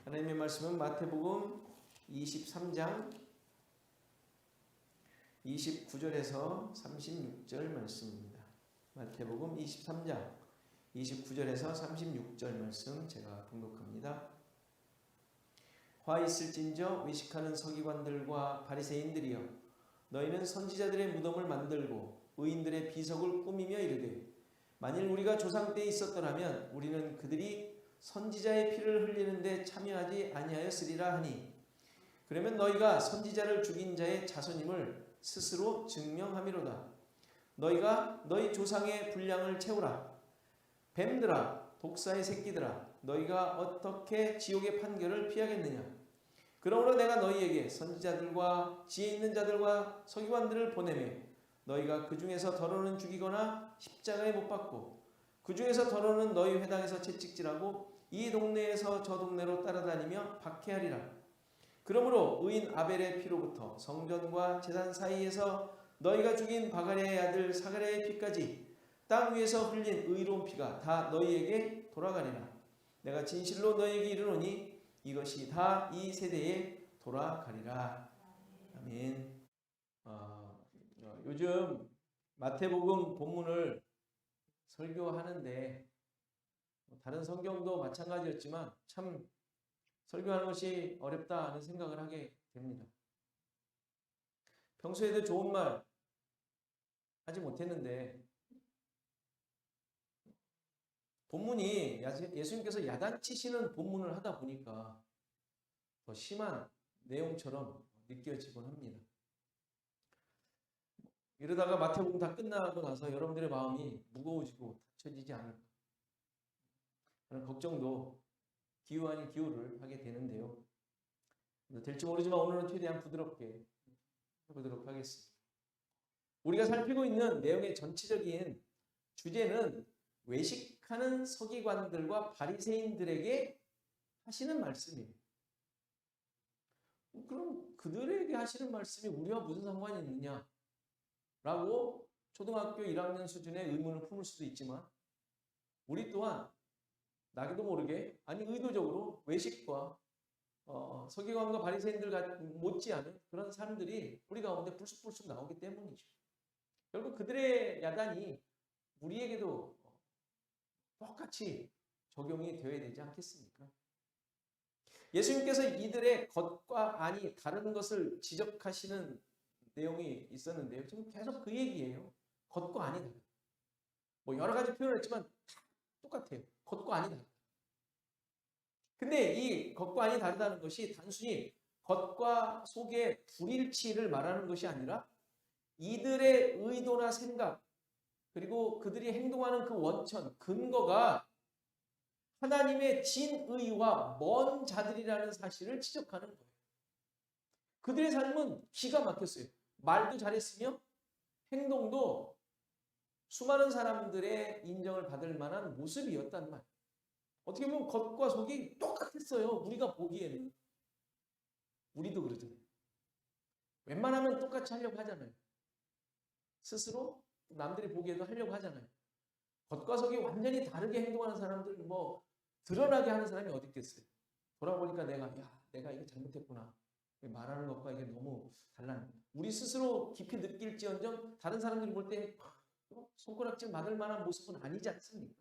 하나님의 말씀은 마태복음 23장 29절에서 36절 말씀입니다. 마태복음 23장 29절에서 36절 말씀 제가 봉독합니다. 화 있을진저 외식하는 서기관들과 바리새인들이여, 너희는 선지자들의 무덤을 만들고 의인들의 비석을 꾸미며 이르되, 만일 우리가 조상 때에 있었더라면 우리는 그들이 선지자의 피를 흘리는데 참여하지 아니하였으리라 하니, 그러면 너희가 선지자를 죽인 자의 자손임을 스스로 증명함이로다. 너희가 너희 조상의 분량을 채우라. 뱀들아, 독사의 새끼들아, 너희가 어떻게 지옥의 판결을 피하겠느냐. 그러므로 내가 너희에게 선지자들과 지혜 있는 자들과 서기관들을 보내매 너희가 그 중에서 더러는 죽이거나 십자가에 못 박고 그 중에서 더러는 너희 회당에서 채찍질하고 이 동네에서 저 동네로 따라다니며 박해하리라. 그러므로 의인 아벨의 피로부터 성전과 제단 사이에서 너희가 죽인 바가랴의 아들 사가랴의 피까지 땅 위에서 흘린 의로운 피가 다 너희에게 돌아가리라. 내가 진실로 너희에게 이르노니 이것이 다 이 세대에 돌아가리라. 아멘. 요즘 마태복음 본문을 설교하는데 다른 성경도 마찬가지였지만 참 설교하는 것이 어렵다는 생각을 하게 됩니다. 평소에도 좋은 말 하지 못했는데 본문이 예수님께서 야단치시는 본문을 하다 보니까 더 심한 내용처럼 느껴지곤 합니다. 이러다가 마태복음 다 끝나고 나서 여러분들의 마음이 무거워지고 닫혀지지 않을까 하는 걱정도 기우 아닌 기우를 하게 되는데요. 될지 모르지만 오늘은 최대한 부드럽게 해보도록 하겠습니다. 우리가 살피고 있는 내용의 전체적인 주제는 외식하는 서기관들과 바리새인들에게 하시는 말씀이에요. 그럼 그들에게 하시는 말씀이 우리와 무슨 상관이 있느냐? 라고 초등학교 1학년 수준의 의문을 품을 수도 있지만 우리 또한 나도 모르게 아니 의도적으로 외식과 서기관과 바리새인들 못지않은 그런 사람들이 우리 가운데 불쑥불쑥 나오기 때문이죠. 결국 그들의 야단이 우리에게도 똑같이 적용이 되어야 되지 않겠습니까? 예수님께서 이들의 겉과 안이 다른 것을 지적하시는 내용이 있었는데요. 지금 계속 그 얘기예요. 겉과 안이 다르다. 뭐 여러 가지 표현을 했지만 다 똑같아요. 겉과 안이 다르다. 근데 이 겉과 안이 다르다는 것이 단순히 겉과 속의 불일치를 말하는 것이 아니라 이들의 의도나 생각 그리고 그들이 행동하는 그 원천, 근거가 하나님의 진의와 먼 자들이라는 사실을 지적하는 거예요. 그들의 삶은 기가 막혔어요. 말도 잘했으며 행동도 수많은 사람들의 인정을 받을 만한 모습이었단 말이에요. 어떻게 보면 겉과 속이 똑같았어요. 우리가 보기에는. 우리도 그러잖아요. 웬만하면 똑같이 하려고 하잖아요. 스스로 남들이 보기에도 하려고 하잖아요. 겉과 속이 완전히 다르게 행동하는 사람들 뭐 드러나게 하는 사람이 어디 있겠어요. 돌아보니까 내가 이거 잘못했구나. 말하는 것과 이게 너무 달라요. 우리 스스로 깊이 느낄지언정 다른 사람들이 볼 때 손가락질 맞을 만한 모습은 아니지 않습니까?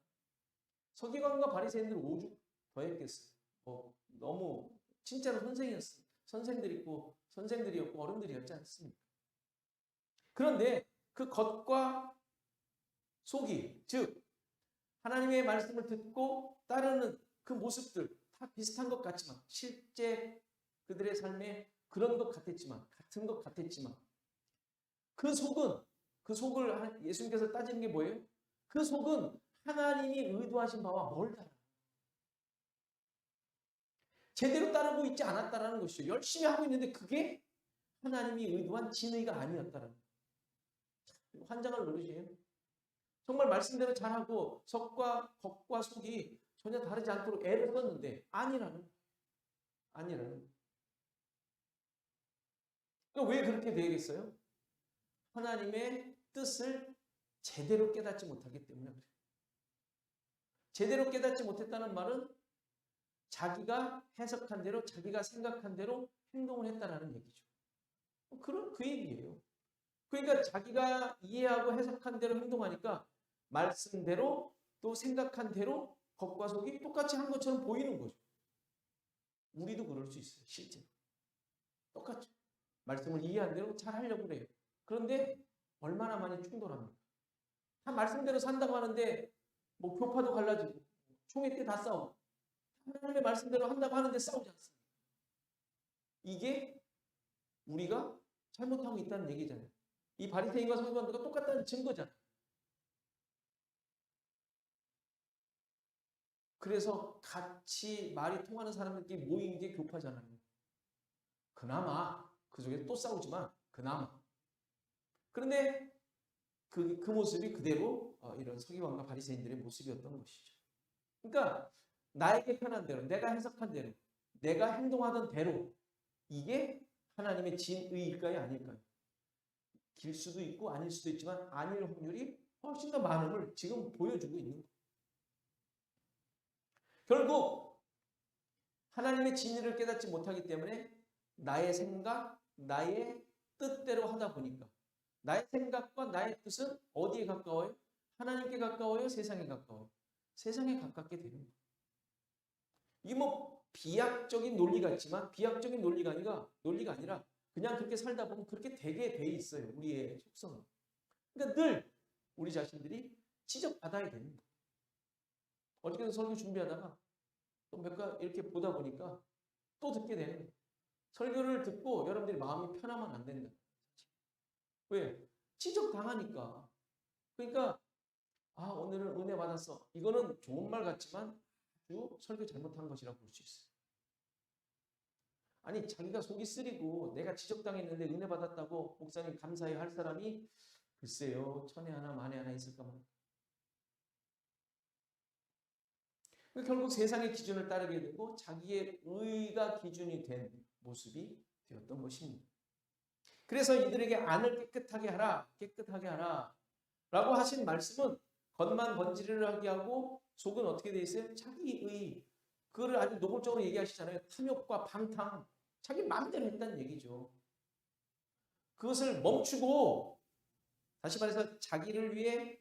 서기관과 바리새인들 오죽 더했겠어요. 너무 진짜로 선생들이었고 어른들이었지 않습니까? 그런데 그 겉과 속이 즉 하나님의 말씀을 듣고 따르는 그 모습들 다 비슷한 것 같지만 실제 그들의 삶에 그런 것 같았지만 같은 것 같았지만 그 속을 예수님께서 따지는 게 뭐예요? 그 속은 하나님이 의도하신 바와 뭘 달라? 제대로 따르고 있지 않았다라는 것이죠. 열심히 하고 있는데 그게 하나님이 의도한 진의가 아니었다라는 거예요. 환장을 노리세요. 정말 말씀대로 잘하고 겉과 속이 전혀 다르지 않도록 애를 썼는데 아니라는. 그러니까 왜 그렇게 되겠어요? 하나님의 뜻을 제대로 깨닫지 못하기 때문에 그래요. 제대로 깨닫지 못했다는 말은 자기가 해석한 대로, 자기가 생각한 대로 행동을 했다라는 얘기죠. 그 얘기예요. 그러니까 자기가 이해하고 해석한 대로 행동하니까 말씀대로 또 생각한 대로 겉과 속이 똑같이 한 것처럼 보이는 거죠. 우리도 그럴 수 있어요. 실제로. 똑같죠. 말씀을 이해한 대로 잘 하려고 그래요. 그런데 얼마나 많이 충돌합니까? 다 말씀대로 산다고 하는데 뭐 교파도 갈라지고 총회 때 다 싸우고 하나님의 말씀대로 한다고 하는데 싸우지 않습니다. 이게 우리가 잘못하고 있다는 얘기잖아요. 이 바리새인과 서기관들과 똑같다는 증거잖아요. 그래서 같이 말이 통하는 사람들끼리 모인 게 교파잖아요. 그나마 그 속에 또 싸우지만 그나마. 그런데 그 모습이 그대로 이런 서기관과 바리새인들의 모습이었던 것이죠. 그러니까 나에게 편한 대로, 내가 해석한 대로, 내가 행동하던 대로 이게 하나님의 진의일까요? 아닐까요? 길 수도 있고 아닐 수도 있지만 아닐 확률이 훨씬 더 많음을 지금 보여주고 있는 거예요. 결국 하나님의 진리를 깨닫지 못하기 때문에 나의 생각, 나의 뜻대로 하다 보니까 나의 생각과 나의 뜻은 어디에 가까워요? 하나님께 가까워요? 세상에 가까워요? 세상에 가깝게 되는 거예요. 이게 뭐 비약적인 논리 같지만 비약적인 논리가 아니라 그냥 그렇게 살다 보면 그렇게 되게 돼 있어요. 우리의 속성은. 그러니까 늘 우리 자신들이 지적받아야 되는 거예요. 어저께도 설교 준비하다가 또 몇 가 이렇게 보다 보니까 또 듣게 되는 거예요. 설교를 듣고 여러분들이 마음이 편하면 안 된다. 왜? 지적당하니까. 그러니까 오늘은 은혜 받았어. 이거는 좋은 말 같지만 아주 설교 잘못한 것이라고 볼 수 있어요. 아니 자기가 속이 쓰리고 내가 지적당했는데 은혜 받았다고 목사님 감사해 할 사람이 글쎄요. 천에 하나 만에 하나 있을까 말까. 결국 세상의 기준을 따르게 되고 자기의 의가 기준이 된 모습이 되었던 것입니다. 그래서 이들에게 안을 깨끗하게 하라 라고 하신 말씀은 겉만 번지르르하게 하고 속은 어떻게 돼 있어요? 자기의 그거를 아주 노골적으로 얘기하시잖아요. 탐욕과 방탕, 자기 마음대로 했다는 얘기죠. 그것을 멈추고 다시 말해서 자기를 위해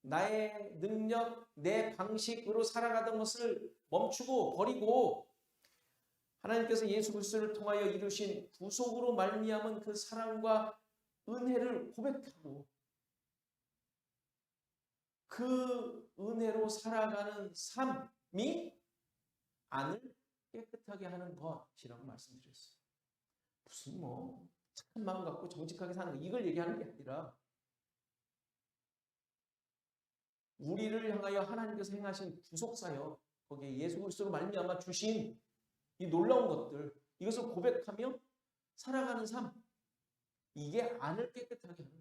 나의 능력, 내 방식으로 살아가던 것을 멈추고 버리고 하나님께서 예수 그리스도를 통하여 이루신 구속으로 말미암은 그 사랑과 은혜를 고백하고 그 은혜로 살아가는 삶이 안을 깨끗하게 하는 것이라고 말씀드렸어요. 무슨 뭐 착한 마음 갖고 정직하게 사는 거 이걸 얘기하는 게 아니라 우리를 향하여 하나님께서 행하신 구속사역 거기에 예수 그리스도로 말미암아 주신 이 놀라운 것들 이것을 고백하며 살아가는 삶 이게 안을 깨끗하게 하는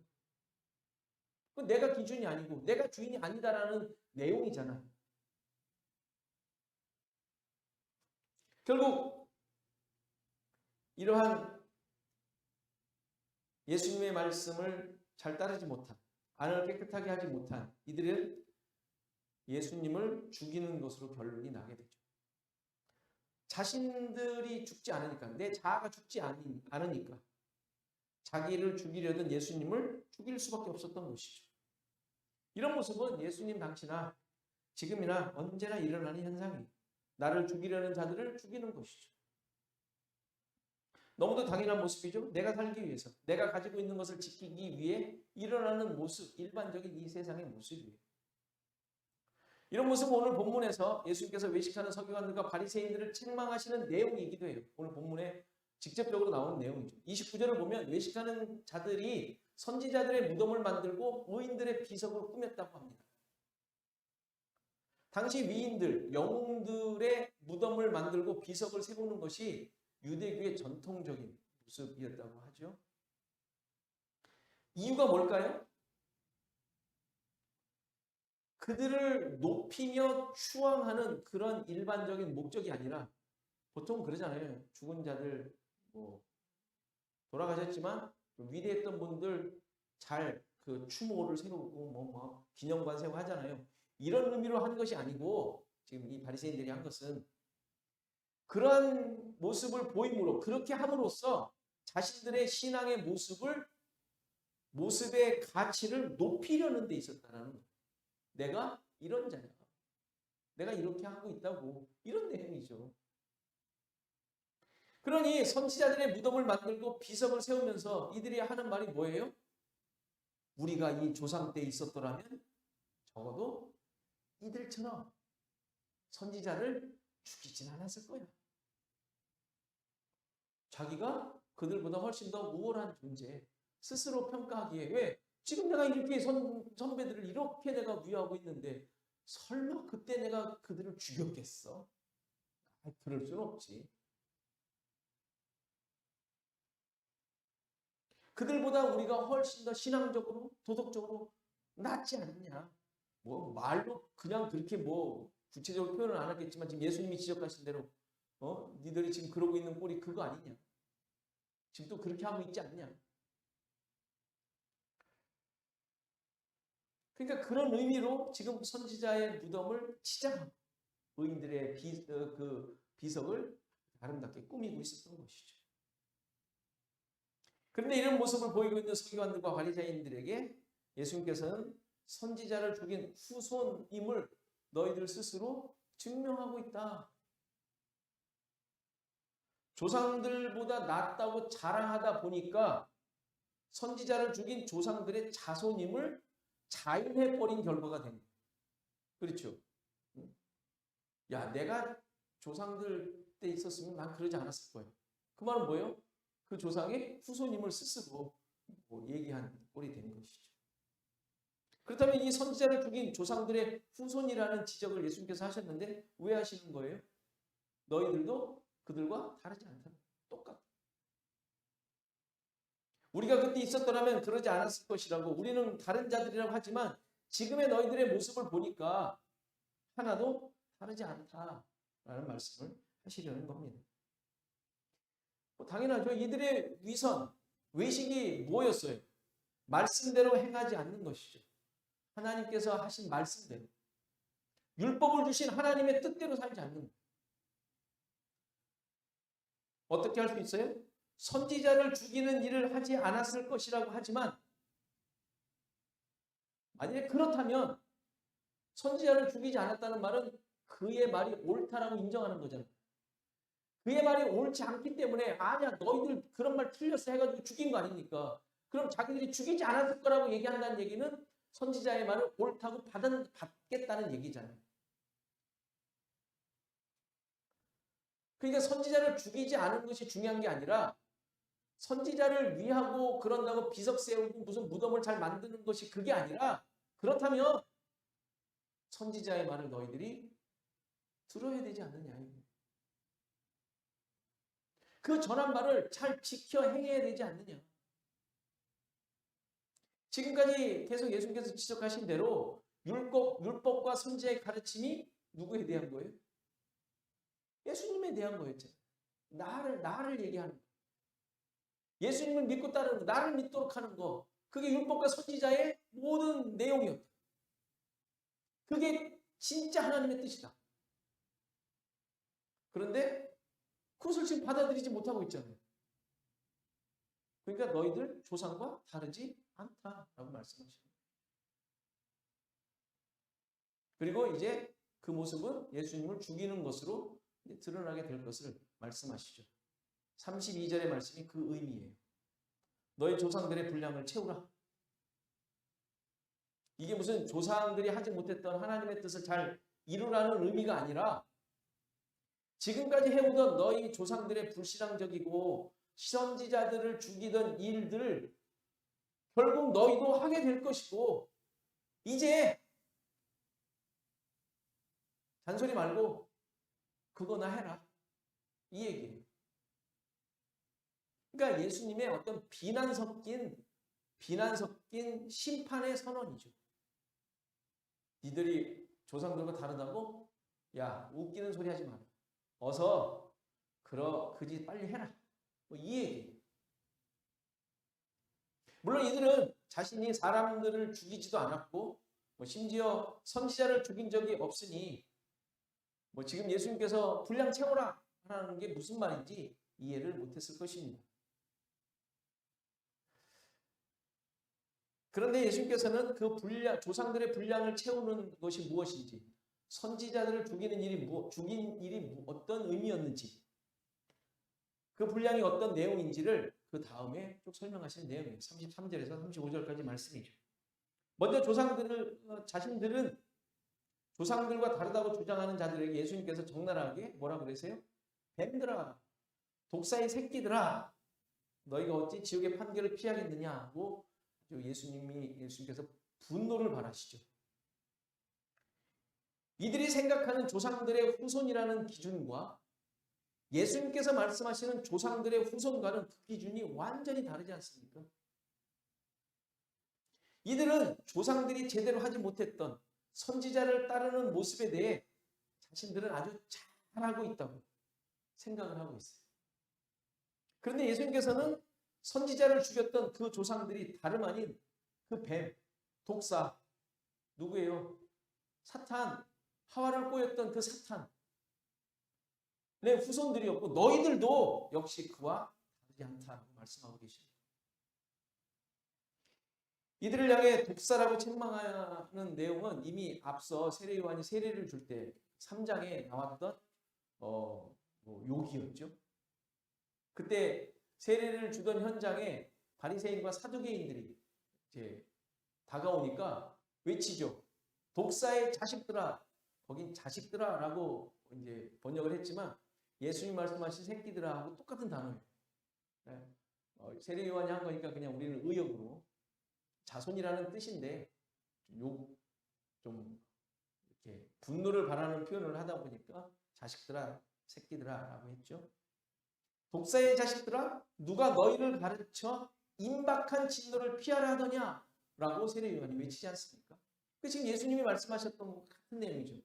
거예요. 내가 기준이 아니고 내가 주인이 아니다라는 내용이잖아요. 결국 이러한 예수님의 말씀을 잘 따르지 못한 안을 깨끗하게 하지 못한 이들은 예수님을 죽이는 것으로 결론이 나게 되죠. 자신들이 죽지 않으니까 내 자아가 죽지 않으니까 자기를 죽이려던 예수님을 죽일 수밖에 없었던 것이죠. 이런 모습은 예수님 당시나 지금이나 언제나 일어나는 현상이에요. 나를 죽이려는 자들을 죽이는 것이죠. 너무도 당연한 모습이죠. 내가 살기 위해서 내가 가지고 있는 것을 지키기 위해 일어나는 모습, 일반적인 이 세상의 모습이에요. 이런 모습은 오늘 본문에서 예수님께서 외식하는 서기관들과 바리새인들을 책망하시는 내용이기도 해요. 오늘 본문에 직접적으로 나오는 내용이죠. 29절을 보면 외식하는 자들이 선지자들의 무덤을 만들고 의인들의 비석으로 꾸몄다고 합니다. 당시 위인들, 영웅들의 무덤을 만들고 비석을 세우는 것이 유대교의 전통적인 모습이었다고 하죠. 이유가 뭘까요? 그들을 높이며 추앙하는 그런 일반적인 목적이 아니라 보통 그러잖아요. 죽은 자들 돌아가셨지만 위대했던 분들 잘 그 추모를 세우고 기념관 세우고 하잖아요. 이런 의미로 한 것이 아니고 지금 이 바리새인들이 한 것은 그러한 모습을 보임으로 그렇게 함으로써 자신들의 신앙의 모습의 가치를 높이려는 데 있었다는 거예요. 내가 이런 자야. 내가 이렇게 하고 있다고. 이런 내용이죠. 그러니 선지자들의 무덤을 만들고 비석을 세우면서 이들이 하는 말이 뭐예요? 우리가 이 조상 때 있었더라면 적어도 이들처럼 선지자를 죽이진 않았을 거야. 자기가 그들보다 훨씬 더 우월한 존재 스스로 평가하기에 왜? 지금 내가 이렇게 선배들을 이렇게 내가 위하고 있는데 설마 그때 내가 그들을 죽였겠어? 그럴 수는 없지. 그들보다 우리가 훨씬 더 신앙적으로 도덕적으로 낫지 않느냐. 뭐 말로 그냥 그렇게 뭐 구체적으로 표현을 안 하겠지만 지금 예수님이 지적하신 대로 니들이 지금 그러고 있는 꼴이 그거 아니냐. 지금 또 그렇게 하고 있지 않냐. 그러니까 그런 의미로 지금 선지자의 무덤을 치장하고 의인들의 비석을 아름답게 꾸미고 있었던 것이죠. 그런데 이런 모습을 보이고 있는 서기관들과 관리자인들에게 예수님께서는 선지자를 죽인 후손임을 너희들 스스로 증명하고 있다. 조상들보다 낫다고 자랑하다 보니까 선지자를 죽인 조상들의 자손임을 자인해버린 결과가 된 거예요. 그렇죠? 야, 내가 조상들 때 있었으면 난 그러지 않았을 거예요. 그 말은 뭐예요? 그 조상의 후손임을 스스로 얘기한 꼴이 된 것이죠. 그렇다면 이 선지자를 죽인 조상들의 후손이라는 지적을 예수님께서 하셨는데 왜 하시는 거예요? 너희들도 그들과 다르지 않다. 똑같다. 우리가 그때 있었더라면 그러지 않았을 것이라고 우리는 다른 자들이라고 하지만 지금의 너희들의 모습을 보니까 하나도 다르지 않다라는 말씀을 하시려는 겁니다. 당연하죠. 이들의 외식이 뭐였어요? 말씀대로 행하지 않는 것이죠. 하나님께서 하신 말씀대로. 율법을 주신 하나님의 뜻대로 살지 않는 것. 어떻게 할 수 있어요? 선지자를 죽이는 일을 하지 않았을 것이라고 하지만 만약에 그렇다면 선지자를 죽이지 않았다는 말은 그의 말이 옳다라고 인정하는 거잖아요. 그의 말이 옳지 않기 때문에 아니야 너희들 그런 말 틀렸어 해가지고 죽인 거 아닙니까? 그럼 자기들이 죽이지 않았을 거라고 얘기한다는 얘기는 선지자의 말을 옳다고 받겠다는 얘기잖아요. 그러니까 선지자를 죽이지 않은 것이 중요한 게 아니라 선지자를 위하고 그런다고 비석 세우고 무슨 무덤을 잘 만드는 것이 그게 아니라 그렇다면 선지자의 말을 너희들이 들어야 되지 않느냐. 그 전한 말을 잘 지켜 행해야 되지 않느냐. 지금까지 계속 예수님께서 지적하신 대로 율법과 선지자의 가르침이 누구에 대한 거예요? 예수님에 대한 거였죠. 나를 얘기하는 거. 예수님을 믿고 따르는 거, 나를 믿도록 하는 거. 그게 율법과 선지자의 모든 내용이었다. 그게 진짜 하나님의 뜻이다. 그런데 그것을 지금 받아들이지 못하고 있잖아요. 그러니까 너희들 조상과 다르지 않다라고 말씀하십니다. 그리고 이제 그 모습은 예수님을 죽이는 것으로 드러나게 될 것을 말씀하시죠. 32절의 말씀이 그 의미예요. 너희 조상들의 분량을 채우라. 이게 무슨 조상들이 하지 못했던 하나님의 뜻을 잘 이루라는 의미가 아니라 지금까지 해오던 너희 조상들의 불신앙적이고 선지자들을 죽이던 일들을 결국 너희도 하게 될 것이고 이제 잔소리 말고 그거나 해라. 이 얘기예요. 그러니까 예수님의 어떤 비난 섞인 심판의 선언이죠. 니들이 조상들과 다르다고? 야, 웃기는 소리 하지 마라. 어서 그지 빨리 해라. 이 얘기. 물론 이들은 자신이 사람들을 죽이지도 않았고 심지어 선지자를 죽인 적이 없으니 지금 예수님께서 분량 채워라 하라는 게 무슨 말인지 이해를 못했을 것입니다. 그런데 예수님께서는 그 조상들의 분량을 채우는 것이 무엇인지, 선지자들을 죽인 일이 어떤 의미였는지, 그 분량이 어떤 내용인지를 그 다음에 쭉 설명하시는 내용이에요. 33절에서 35절까지 말씀이죠. 먼저 자신들은 조상들과 다르다고 주장하는 자들에게 예수님께서 적나라하게 뭐라 그러세요? 뱀들아, 독사의 새끼들아, 너희가 어찌 지옥의 판결을 피하겠느냐 하고 예수님께서 분노를 발하시죠. 이들이 생각하는 조상들의 후손이라는 기준과 예수님께서 말씀하시는 조상들의 후손과는 그 기준이 완전히 다르지 않습니까? 이들은 조상들이 제대로 하지 못했던 선지자를 따르는 모습에 대해 자신들은 아주 잘하고 있다고 생각을 하고 있어요. 그런데 예수님께서는 선지자를 죽였던 그 조상들이 다름 아닌 그 뱀, 독사, 누구예요? 사탄, 하와를 꼬였던 그 사탄, 내 후손들이었고 너희들도 역시 그와 다르지 않다라고 말씀하고 계십니다. 이들을 향해 독사라고 책망하는 내용은 이미 앞서 세례 요한이 세례를 줄 때 3장에 나왔던 욕이었죠. 그때 세례를 주던 현장에 바리새인과 사두개인들이 이제 다가오니까 외치죠. 독사의 자식들아, 거긴 자식들아라고 이제 번역을 했지만 예수님 말씀하신 새끼들아 하고 똑같은 단어예요. 네. 세례 요한이 한 거니까 그냥 우리는 의역으로 자손이라는 뜻인데 좀 이렇게 분노를 바라는 표현을 하다 보니까 자식들아, 새끼들아라고 했죠. 독사의 자식들아, 누가 너희를 가르쳐 임박한 진노를 피하라 하더냐라고 세례 요한이 외치지 않습니까? 그 지금 예수님이 말씀하셨던 것 같은 내용이죠.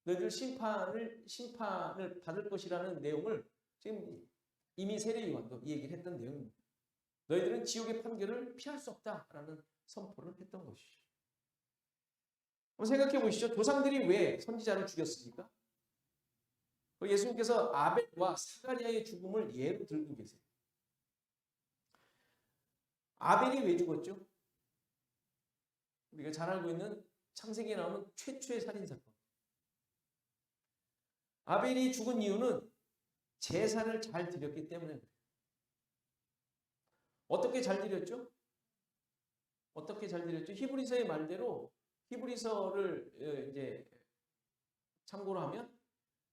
너희들 심판을 받을 것이라는 내용을 지금 이미 세례 요한도 얘기를 했던 내용입니다. 너희들은 지옥의 판결을 피할 수 없다라는 선포를 했던 것이죠. 한번 생각해 보시죠. 조상들이 왜 선지자를 죽였습니까? 예수님께서 아벨과 사가랴의 죽음을 예로 들고 계세요. 아벨이 왜 죽었죠? 우리가 잘 알고 있는 창세기에 나오는 최초의 살인사건. 아벨이 죽은 이유는 제사를 잘 드렸기 때문에 그래요. 어떻게 잘 드렸죠? 어떻게 잘 드렸죠? 히브리서의 말대로 히브리서를 이제 참고로 하면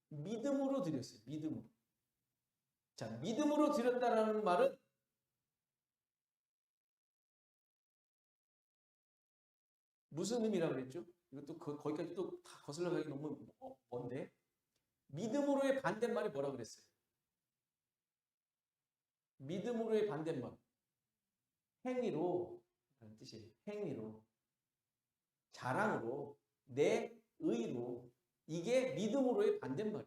믿음으로 드렸어요. 믿음으로. 자, 믿음으로 드렸다라는 말은 무슨 의미라고 그랬죠? 이것도 거기까지 또 다 거슬러 가기 너무 먼데 믿음으로의 반대말이 뭐라고 그랬어요? 믿음으로의 반대말 행위로 라는 뜻이에요. 행위로, 자랑으로, 내 의로, 이게 믿음으로의 반대말이에요.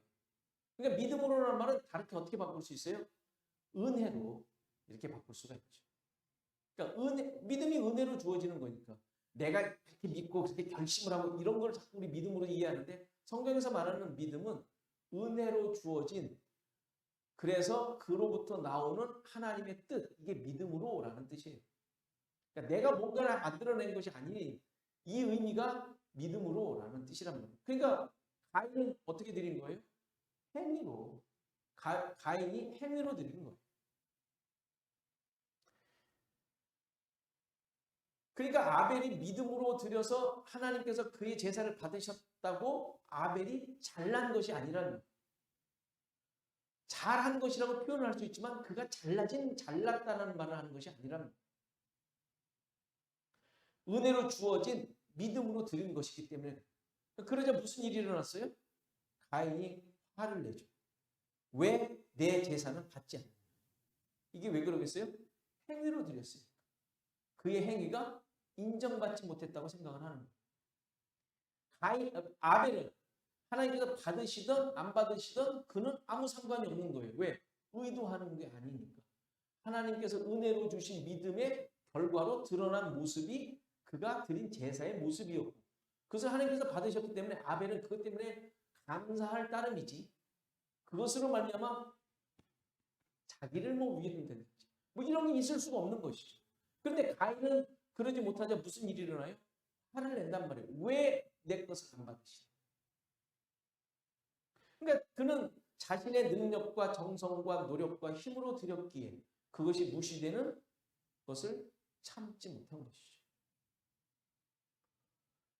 그러니까 믿음으로라는 말은 다르게 어떻게 바꿀 수 있어요? 은혜로 이렇게 바꿀 수가 있죠. 그러니까 믿음이 은혜로 주어지는 거니까 내가 이렇게 믿고 그렇게 결심을 하고 이런 걸 자꾸 우리 믿음으로 이해하는데 성경에서 말하는 믿음은 은혜로 주어진, 그래서 그로부터 나오는 하나님의 뜻, 이게 믿음으로라는 뜻이에요. 그러니까 내가 뭔가를 만들어낸 것이 아닌 이 의미가 믿음으로라는 뜻이란 말이에요. 그러니까 가인은 어떻게 드린 거예요? 행위로. 가인이 행위로 드린 거예요. 그러니까 아벨이 믿음으로 드려서 하나님께서 그의 제사를 받으셨다고 아벨이 잘난 것이 아니라는 거예요. 잘한 것이라고 표현을 할 수 있지만 그가 잘났다는 말을 하는 것이 아니라는 거예요. 은혜로 주어진 믿음으로 드린 것이기 때문에. 그러자 무슨 일이 일어났어요? 가인이 화를 내죠. 왜 내 제사는 받지 않느냐. 이게 왜 그러겠어요? 행위로 드렸으니까. 그의 행위가 인정받지 못했다고 생각을 하는 거예요. 아벨은 하나님께서 받으시든 안 받으시든 그는 아무 상관이 없는 거예요. 왜? 의도하는 게 아니니까. 하나님께서 은혜로 주신 믿음의 결과로 드러난 모습이 그가 드린 제사의 모습이었고, 그것을 하나님께서 받으셨기 때문에 아벨은 그것 때문에 감사할 따름이지, 그것으로 말미암아 자기를 뭐 위해는 된다. 뭐 이런 게 있을 수가 없는 것이죠. 그런데 가인은 그러지 못하자 무슨 일이 일어나요? 화를 낸단 말이에요. 왜 내 것을 안 받으시나? 그러니까 그는 자신의 능력과 정성과 노력과 힘으로 드렸기에 그것이 무시되는 것을 참지 못한 것이죠.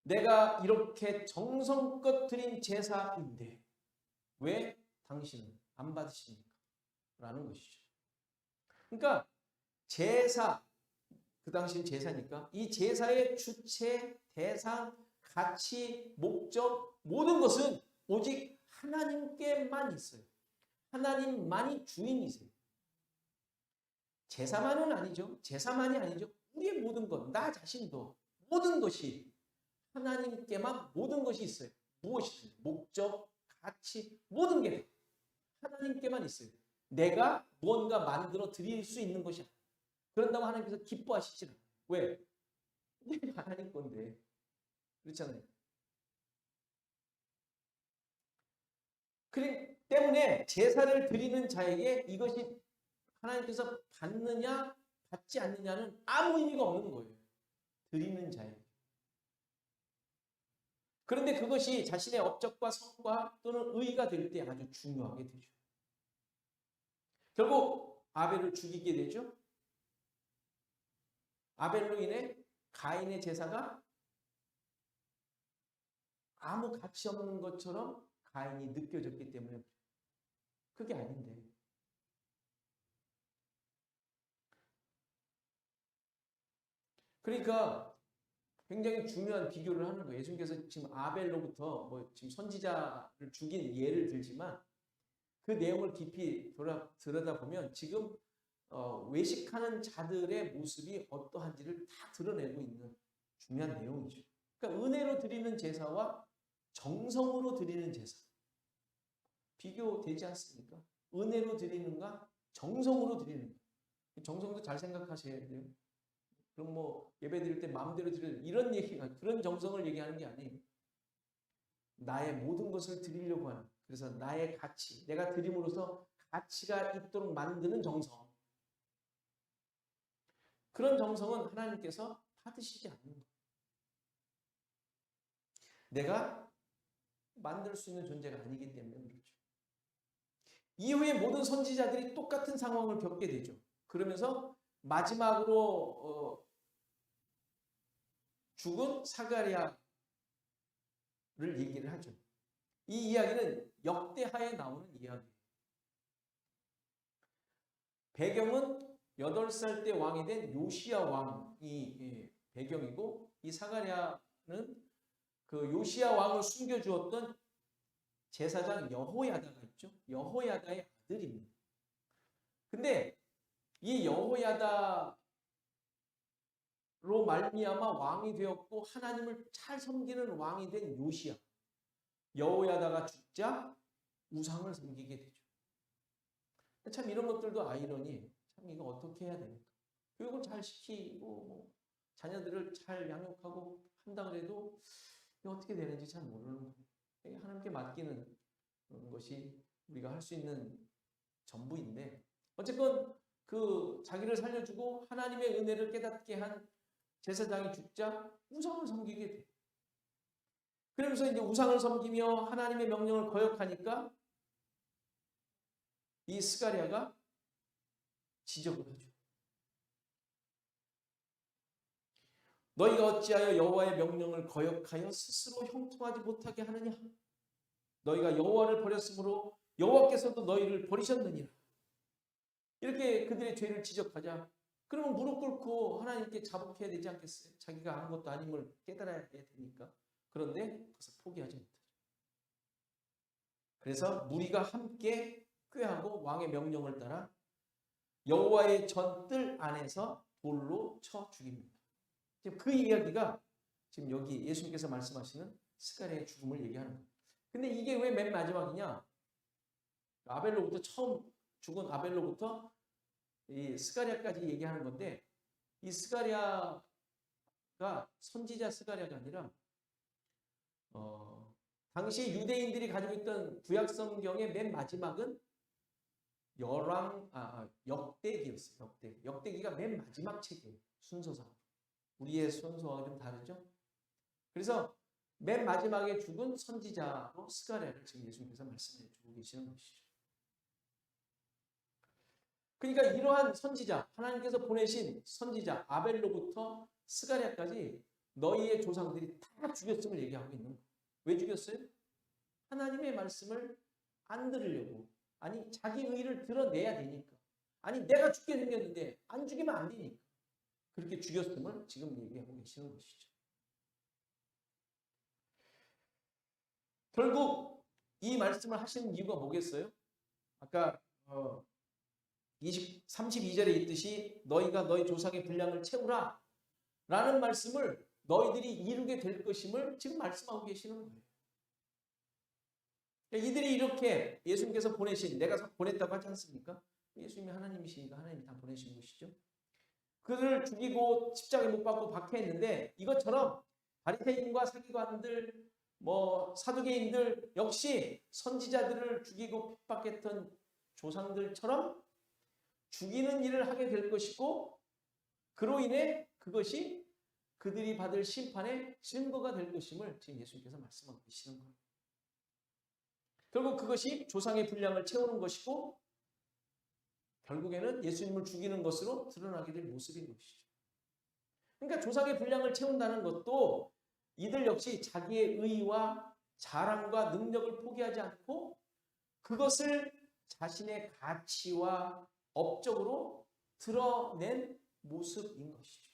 내가 이렇게 정성껏 드린 제사인데 왜 당신은 안 받으십니까? 라는 것이죠. 그러니까 제사, 그 당시엔 제사니까 이 제사의 주체, 대상, 가치, 목적 모든 것은 오직 하나님께만 있어요. 하나님만이 주인이세요. 제사만은 아니죠. 제사만이 아니죠. 우리의 모든 것, 나 자신도 모든 것이 하나님께만 모든 것이 있어요. 무엇이든 목적, 가치 모든 게 하나님께만 있어요. 내가 무언가 만들어 드릴 수 있는 것이 아니에요. 그런다고 하나님께서 기뻐하시지 않아요. 왜? 내가 하나님 건데. 그렇잖아요. 그렇기 때문에 제사를 드리는 자에게 이것이 하나님께서 받느냐 받지 않느냐는 아무 의미가 없는 거예요. 드리는 자에게. 그런데 그것이 자신의 업적과 성과 또는 의의가 될 때 아주 중요하게 되죠. 결국 아벨을 죽이게 되죠. 아벨로 인해 가인의 제사가 아무 가치 없는 것처럼 가인이 느껴졌기 때문에 그게 아닌데. 그러니까 굉장히 중요한 비교를 하는 거예요. 예수님께서 지금 아벨로부터 뭐 지금 선지자를 죽인 예를 들지만 그 내용을 깊이 들여다보면 지금 외식하는 자들의 모습이 어떠한지를 다 드러내고 있는 중요한 내용이죠. 그러니까 은혜로 드리는 제사와 정성으로 드리는 제사 비교되지 않습니까? 은혜로 드리는가 정성으로 드리는가. 정성도 잘 생각하셔야 돼요. 그럼 뭐 예배 드릴 때 마음대로 드리는 이런 얘기가 그런 정성을 얘기하는 게 아니에요. 나의 모든 것을 드리려고 하는, 그래서 나의 가치, 내가 드림으로써 가치가 있도록 만드는 정성. 그런 정성은 하나님께서 받으시지 않는 거예요. 내가 만들 수 있는 존재가 아니기 때문에 그렇죠. 이후에 모든 선지자들이 똑같은 상황을 겪게 되죠. 그러면서 마지막으로 죽은 사가랴를 얘기를 하죠. 이 이야기는 역대하에 나오는 이야기예요. 배경은 8살 때 왕이 된 요시야 왕이 배경이고 이 사가랴는 그 요시야 왕을 숨겨주었던 제사장 여호야다가 있죠. 여호야다의 아들입니다. 근데 이 여호야다로 말미암아 왕이 되었고 하나님을 잘 섬기는 왕이 된 요시야. 여호야다가 죽자 우상을 섬기게 되죠. 참 이런 것들도 아이러니. 참 이거 어떻게 해야 됩니까? 교육을 잘 시키고 뭐 자녀들을 잘 양육하고 한다 그래도 어떻게 되는지 잘 모르는 거예요. 하나님께 맡기는 것이 우리가 할 수 있는 전부인데 어쨌건 그 자기를 살려주고 하나님의 은혜를 깨닫게 한 제사장이 죽자 우상을 섬기게 돼. 그러면서 이제 우상을 섬기며 하나님의 명령을 거역하니까 이 스가랴가 지적을 하죠. 너희가 어찌하여 여호와의 명령을 거역하여 스스로 형통하지 못하게 하느냐? 너희가 여호와를 버렸으므로 여호와께서도 너희를 버리셨느니라. 이렇게 그들의 죄를 지적하자 그러면 무릎 꿇고 하나님께 자복해야 되지 않겠어요? 자기가 아무것도 아님을 깨달아야 되니까. 그런데 그것을 포기하지 못하죠. 그래서 무리가 함께 꾀하고 왕의 명령을 따라 여호와의 전뜰 안에서 돌로 쳐 죽입니다. 지금 그 이야기가 지금 여기 예수님께서 말씀하시는 스가랴의 죽음을 얘기하는 거예요. 근데 이게 왜 맨 마지막이냐? 아벨로부터 처음 죽은 아벨로부터 이 스가랴까지 얘기하는 건데 이 스가랴가 선지자 스가랴가 아니라 당시 유대인들이 가지고 있던 구약 성경의 맨 마지막은 역대기였어요. 역대기가 맨 마지막 책이에요. 순서상. 우리의 순서와 좀 다르죠? 그래서 맨 마지막에 죽은 선지자로 스가랴를 지금 예수님께서 말씀해 주고 계시는 것이죠. 그러니까 이러한 선지자, 하나님께서 보내신 선지자 아벨로부터 스가랴까지 너희의 조상들이 다 죽였음을 얘기하고 있는 거예요. 왜 죽였어요? 하나님의 말씀을 안 들으려고. 아니 자기 의를 드러내야 되니까. 아니 내가 죽게 생겼는데 안 죽이면 안 되니까. 그렇게 죽였음을 지금 얘기하고 계시는 것이죠. 결국 이 말씀을 하시는 이유가 뭐겠어요? 아까 32절에 있듯이 너희가 너희 조상의 분량을 채우라 라는 말씀을 너희들이 이루게 될 것임을 지금 말씀하고 계시는 거예요. 이들이 이렇게 예수님께서 보내신, 내가 보냈다고 하지 않습니까? 예수님이 하나님이시니까 하나님이 다 보내신 것이죠. 그를 죽이고 십자가에 못 박고 박해했는데 이것처럼 바리새인과 서기관들, 사두개인들 역시 선지자들을 죽이고 핍박했던 조상들처럼 죽이는 일을 하게 될 것이고 그로 인해 그것이 그들이 받을 심판의 증거가 될 것임을 지금 예수님께서 말씀하고 계시는 거예요. 결국 그것이 조상의 분량을 채우는 것이고 결국에는 예수님을 죽이는 것으로 드러나게 될 모습인 것이죠. 그러니까 조상의 분량을 채운다는 것도 이들 역시 자기의 의와 자랑과 능력을 포기하지 않고 그것을 자신의 가치와 업적으로 드러낸 모습인 것이죠.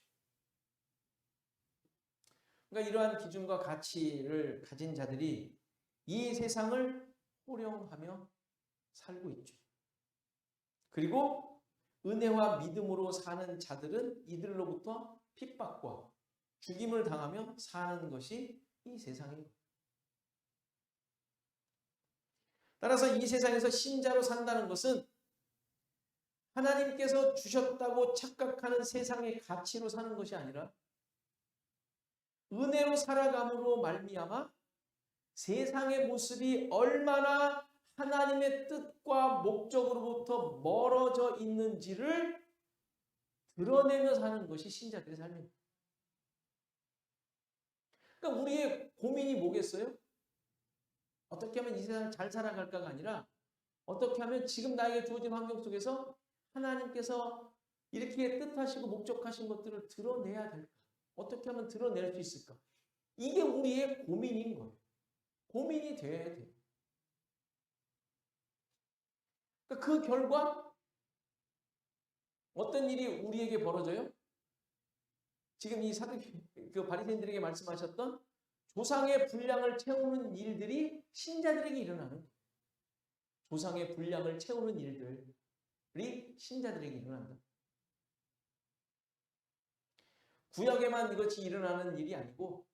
그러니까 이러한 기준과 가치를 가진 자들이 이 세상을 호령하며 살고 있죠. 그리고 은혜와 믿음으로 사는 자들은 이들로부터 핍박과 죽임을 당하며 사는 것이 이 세상입니다. 따라서 이 세상에서 신자로 산다는 것은 하나님께서 주셨다고 착각하는 세상의 가치로 사는 것이 아니라 은혜로 살아감으로 말미암아 세상의 모습이 얼마나 하나님의 뜻과 목적으로부터 멀어져 있는지를 드러내며 사는 것이 신자들의 삶입니다. 그러니까 우리의 고민이 뭐겠어요? 어떻게 하면 이 세상을 잘 살아갈까가 아니라 어떻게 하면 지금 나에게 주어진 환경 속에서 하나님께서 이렇게 뜻하시고 목적하신 것들을 드러내야 될까? 어떻게 하면 드러낼 수 있을까? 이게 우리의 고민인 거예요. 고민이 돼야 돼요. 그러니까 그 결과 어떤 일이 우리에게 벌어져요? 지금 이 그 바리새인들에게 말씀하셨던 조상의 분량을 채우는 일들이 신자들에게 일어나는 거예요. 조상의 분량을 채우는 일들이 신자들에게 일어난다. 구약에만 이것이 일어나는 일이 아니고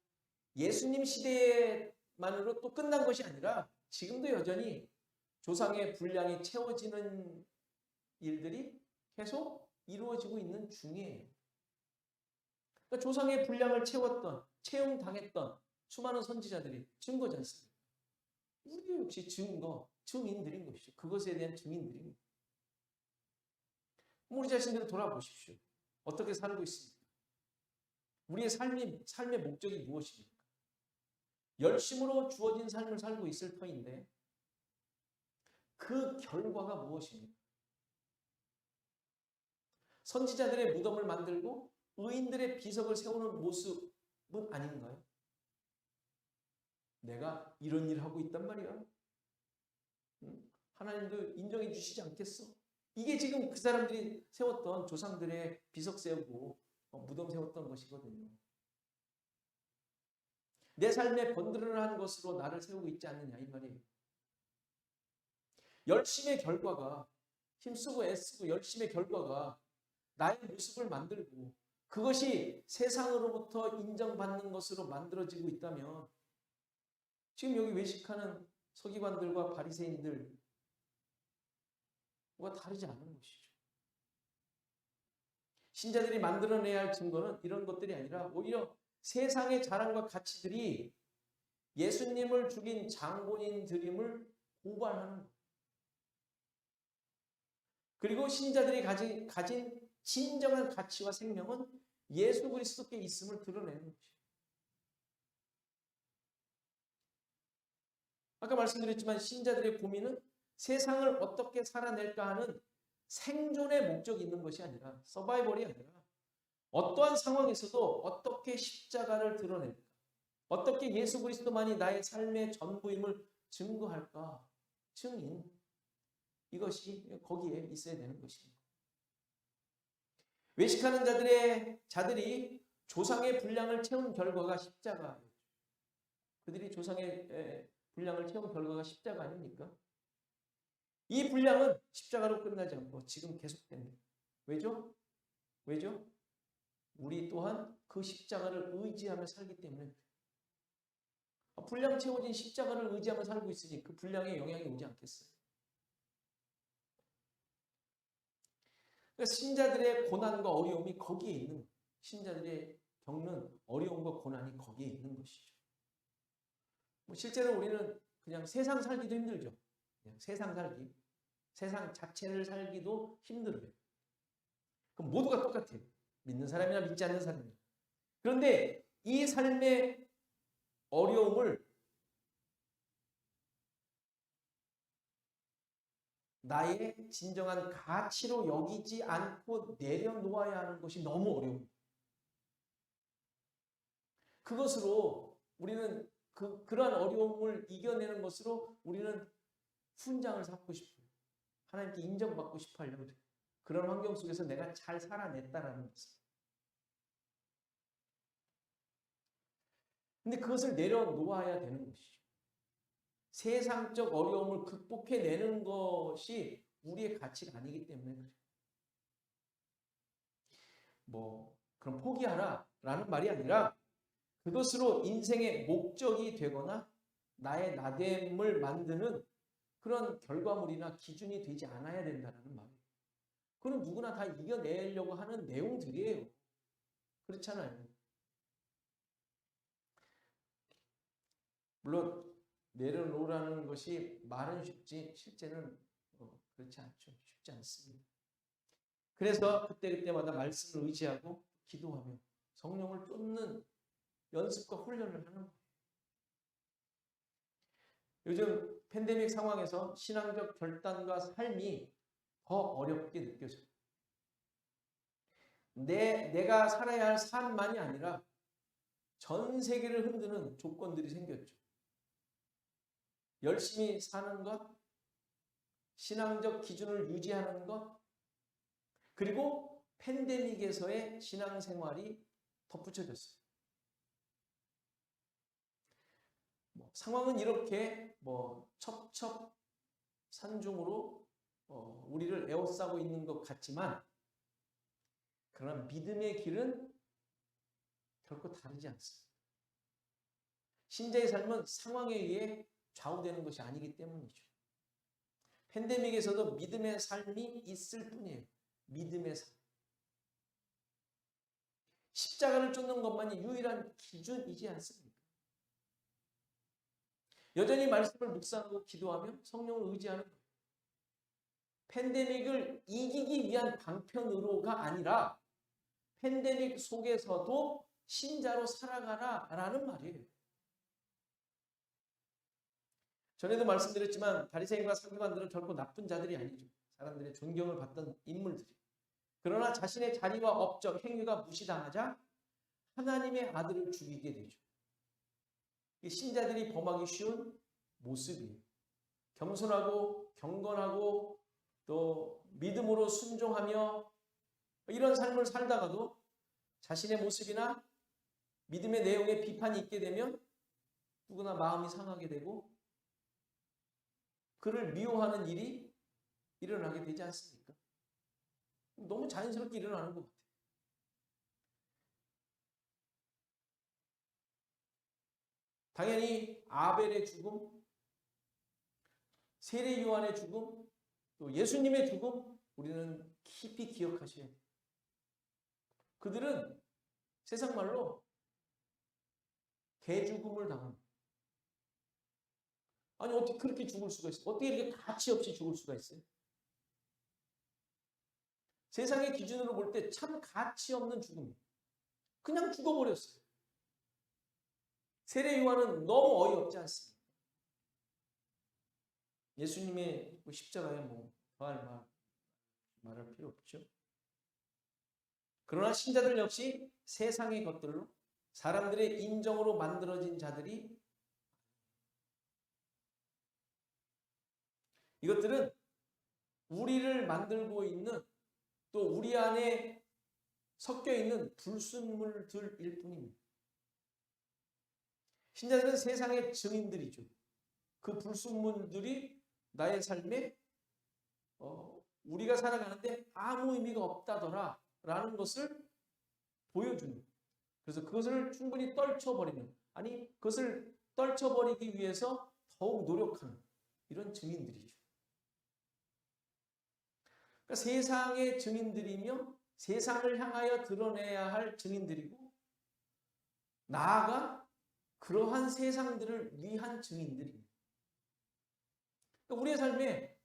예수님 시대만으로 또 끝난 것이 아니라 지금도 여전히 조상의 분량이 채워지는 일들이 계속 이루어지고 있는 중이에요. 그러니까 조상의 분량을 채웠던, 채용당했던 수많은 선지자들이 증거지 않습니까? 우리도 역시 증인들인 것이죠. 그것에 대한 증인들인 것이죠. 우리 자신들을 돌아보십시오. 어떻게 살고 있습니까? 우리의 삶의 목적이 무엇입니까? 열심으로 주어진 삶을 살고 있을 터인데 그 결과가 무엇입니까? 선지자들의 무덤을 만들고 의인들의 비석을 세우는 모습은 아닌가요? 내가 이런 일을 하고 있단 말이야. 하나님도 인정해 주시지 않겠어? 이게 지금 그 사람들이 세웠던 조상들의 비석 세우고 무덤 세웠던 것이거든요. 내 삶에 번들어난 것으로 나를 세우고 있지 않느냐 이 말이에요. 열심의 결과가 힘쓰고 애쓰고 열심의 결과가 나의 모습을 만들고 그것이 세상으로부터 인정받는 것으로 만들어지고 있다면 지금 여기 외식하는 서기관들과 바리새인들과 다르지 않은 것이죠. 신자들이 만들어내야 할 증거는 이런 것들이 아니라 오히려 세상의 자랑과 가치들이 예수님을 죽인 장본인들임을 고발하는 거예요. 그리고 신자들이 가진 진정한 가치와 생명은 예수 그리스도께 있음을 드러내는 것이죠. 아까 말씀드렸지만 신자들의 고민은 세상을 어떻게 살아낼까 하는 생존의 목적이 있는 것이 아니라, 서바이벌이 아니라 어떠한 상황에서도 어떻게 십자가를 드러낼까, 어떻게 예수 그리스도만이 나의 삶의 전부임을 증거할까, 증인, 이것이 거기에 있어야 되는 것입니다. 외식하는 자들이 조상의 분량을 채운 결과가 십자가예요. 그들이 조상의 분량을 채운 결과가 십자가 아닙니까? 이 분량은 십자가로 끝나지 않고 지금 계속됩니다. 왜죠? 왜죠? 우리 또한 그 십자가를 의지하며 살기 때문에 분량 채워진 십자가를 의지하며 살고 있으니 그 분량에 영향이 오지 않겠어요? 그러니까 신자들의 고난과 어려움이 거기에 있는 거예요. 신자들의 겪는 어려움과 고난이 거기에 있는 것이죠. 실제로 우리는 그냥 세상 살기도 힘들죠. 그냥 세상 살기. 세상 자체를 살기도 힘들어요. 그럼 모두가 똑같아요. 믿는 사람이나 믿지 않는 사람이나. 그런데 이 삶의 어려움을 나의 진정한 가치로 여기지 않고 내려놓아야 하는 것이 너무 어려워요. 그것으로 우리는 그러한 어려움을 이겨내는 것으로 우리는 훈장을 삼고 싶어요. 하나님께 인정받고 싶어 하려고 해요. 그런 환경 속에서 내가 잘 살아냈다라는 것을. 근데 그것을 내려놓아야 되는 것이죠. 세상적 어려움을 극복해내는 것이 우리의 가치가 아니기 때문에 그래요. 그럼 포기하라 라는 말이 아니라 그것으로 인생의 목적이 되거나 나의 나됨을 만드는 그런 결과물이나 기준이 되지 않아야 된다는 말이에요. 그건 누구나 다 이겨내려고 하는 내용들이에요. 그렇잖아요. 물론 내려놓으라는 것이 말은 쉽지 실제는 그렇지 않죠. 쉽지 않습니다. 그래서 그때마다 말씀을 의지하고 기도하며 성령을 쫓는 연습과 훈련을 하는 거예요. 요즘 팬데믹 상황에서 신앙적 결단과 삶이 더 어렵게 느껴져요. 내가 살아야 할 삶만이 아니라 전 세계를 흔드는 조건들이 생겼죠. 열심히 사는 것, 신앙적 기준을 유지하는 것, 그리고 팬데믹에서의 신앙생활이 덧붙여졌어요. 상황은 이렇게 첩첩산중으로 우리를 에워싸고 있는 것 같지만 그러나 믿음의 길은 결코 다르지 않습니다. 신자의 삶은 상황에 의해 좌우되는 것이 아니기 때문이죠. 팬데믹에서도 믿음의 삶이 있을 뿐이에요. 믿음의 삶. 십자가를 쫓는 것만이 유일한 기준이지 않습니까? 여전히 말씀을 묵상하고 기도하며 성령을 의지하는 거예요. 팬데믹을 이기기 위한 방편으로가 아니라 팬데믹 속에서도 신자로 살아가라라는 말이에요. 전에도 말씀드렸지만 바리새인과 서기관들은 결코 나쁜 자들이 아니죠. 사람들의 존경을 받던 인물들이. 그러나 자신의 자리와 업적, 행위가 무시당하자 하나님의 아들을 죽이게 되죠. 신자들이 범하기 쉬운 모습이에요. 겸손하고 경건하고 또 믿음으로 순종하며 이런 삶을 살다가도 자신의 모습이나 믿음의 내용에 비판이 있게 되면 누구나 마음이 상하게 되고 그를 미워하는 일이 일어나게 되지 않습니까? 너무 자연스럽게 일어나는 것 같아요. 당연히 아벨의 죽음, 세례 요한의 죽음, 또 예수님의 죽음 우리는 깊이 기억하셔야 돼요. 그들은 세상 말로 개죽음을 당합니다. 아니 어떻게 그렇게 죽을 수가 있어요? 어떻게 이렇게 가치 없이 죽을 수가 있어요? 세상의 기준으로 볼 때 참 가치 없는 죽음이에요. 그냥 죽어버렸어요. 세례 요한은 너무 어이없지 않습니까? 예수님의 십자가에 뭐 더할 말할 필요 없죠. 그러나 신자들 역시 세상의 것들로 사람들의 인정으로 만들어진 자들이 이것들은 우리를 만들고 있는 또 우리 안에 섞여 있는 불순물들일 뿐입니다. 신자들은 세상의 증인들이죠. 그 불순물들이 나의 삶에 우리가 살아가는데 아무 의미가 없다더라 라는 것을 보여주는, 그래서 그것을 충분히 떨쳐버리는, 아니 그것을 떨쳐버리기 위해서 더욱 노력하는 이런 증인들이죠. 그러니까 세상의 증인들이며 세상을 향하여 드러내야 할 증인들이고, 나아가 그러한 세상들을 위한 증인들입니다. 그러니까 우리의 삶에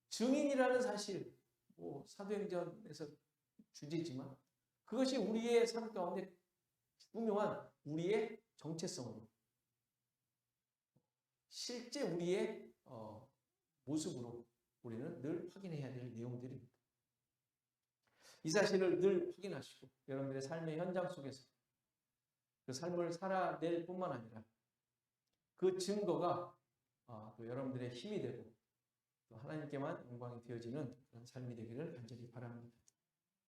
증인이라는 사실, 사도행전에서 주제지만 그것이 우리의 삶 가운데 분명한 우리의 정체성으로, 실제 우리의 모습으로 우리는 늘 확인해야 될 내용들입니다. 이 사실을 늘 확인하시고 여러분들의 삶의 현장 속에서 그 삶을 살아낼 뿐만 아니라 그 증거가 또 여러분들의 힘이 되고 또 하나님께만 영광이 되어지는 그런 삶이 되기를 간절히 바랍니다.